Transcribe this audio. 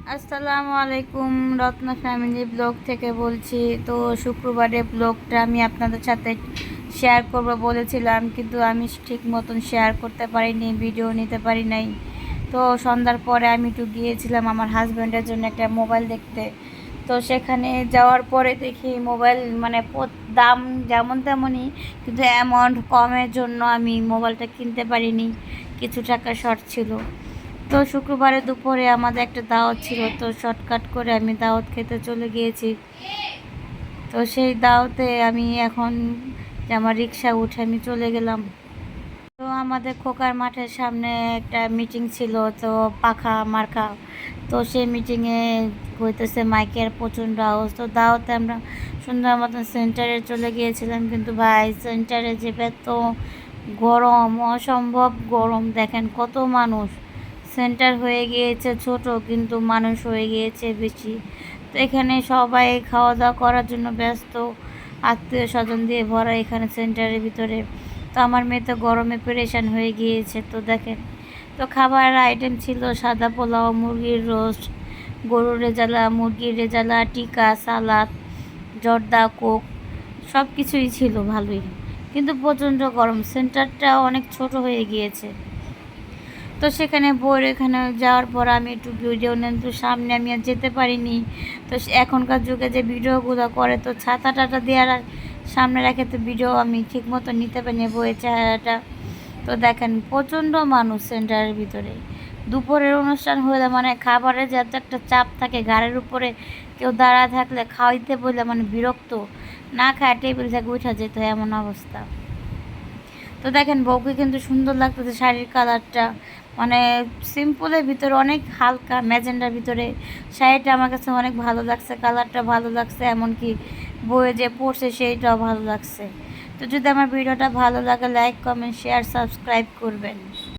আসসালামু আলাইকুম, Ratna family blog থেকে বলছি। তো শুক্রবারের ব্লগটা আমি আপনাদের সাথে শেয়ার করব বলেছিলাম, কিন্তু আমি ঠিক মতন শেয়ার করতে পারিনি, ভিডিও নিতে পারি নাই। তো সন্ধ্যার পরে আমি একটু গিয়েছিলাম আমার হাজব্যান্ডের জন্য একটা মোবাইল দেখতে। তো সেখানে যাওয়ার পরে দেখি মোবাইল মানে দাম যেমন তেমনই, কিন্তু অ্যামাউন্ট কমের জন্য আমি মোবাইলটা কিনতে পারিনি, কিছু টাকা শর্ট ছিল। তো শুক্রবারে দুপুরে আমাদের একটা দাওয়াত ছিল, তো শর্টকাট করে আমি দাওয়াত খেতে চলে গিয়েছি। তো সেই দাওয়াতে আমি এখন আমার রিক্সা উঠে আমি চলে গেলাম। তো আমাদের খোকার মাঠের সামনে একটা মিটিং ছিল, তো পাখা মার্কা। তো সেই মিটিংয়ে হইতেছে মাইকের প্রচণ্ড আওয়াজ। তো দাওয়াতে আমরা সুন্দর মতন সেন্টারে চলে গিয়েছিলাম, কিন্তু ভাই সেন্টারে যে এত গরম, অসম্ভব গরম। দেখেন কত মানুষ, সেন্টার হয়ে গিয়েছে ছোট কিন্তু মানুষ হয়ে গিয়েছে বেশি। তো এখানে সবাই খাওয়া দাওয়া করার জন্য ব্যস্ত, আত্মীয় স্বজন দিয়ে ভরা এখানে সেন্টারের ভিতরে। তো আমার মেয়ে তো গরমে পেরেশান হয়ে গিয়েছে। তো দেখেন, তো খাবার আইটেম ছিল সাদা পোলাও, মুরগির রোস্ট, গরুর রেজালা, মুরগির রেজালা, টিকা, সালাদ, জর্দা, কোক, সব কিছুই ছিল ভালোই, কিন্তু প্রচণ্ড গরম। সেন্টারটা অনেক ছোট হয়ে গিয়েছে। তো সেখানে বইয়ের এখানে যাওয়ার পর আমি একটু ভিডিও নেন, তো সামনে আমি আর যেতে পারিনি। তো এখনকার যুগে যে ভিডিওগুলো করে, তো ছাতা টাতা দেওয়ার সামনে রেখে তো ভিডিও আমি ঠিক মতো নিতে পারিনি বইয়ের চেহারাটা। তো দেখেন প্রচণ্ড মানুষ সেন্টারের ভিতরে। দুপুরের অনুষ্ঠান হলে মানে খাবারের যে এত একটা চাপ থাকে ঘাড়ের উপরে, কেউ দাঁড়া থাকলে খাওয়াইতে বললে মানে বিরক্ত, না খায় টেবিল থেকে উঠা যেত, এমন অবস্থা। তো দেখেন বউকে কিন্তু সুন্দর লাগতেছে, শাড়ির কালারটা মানে সিম্পলের ভিতরে অনেক হালকা ম্যাজেন্ডার ভিতরে শাড়িটা আমার কাছে অনেক ভালো লাগছে, কালারটা ভালো লাগছে, এমনকি বউয়ে যে পরছে সেইটাও ভালো লাগছে। তো যদি আমার ভিডিওটা ভালো লাগে, লাইক, কমেন্ট, শেয়ার, সাবস্ক্রাইব করবেন।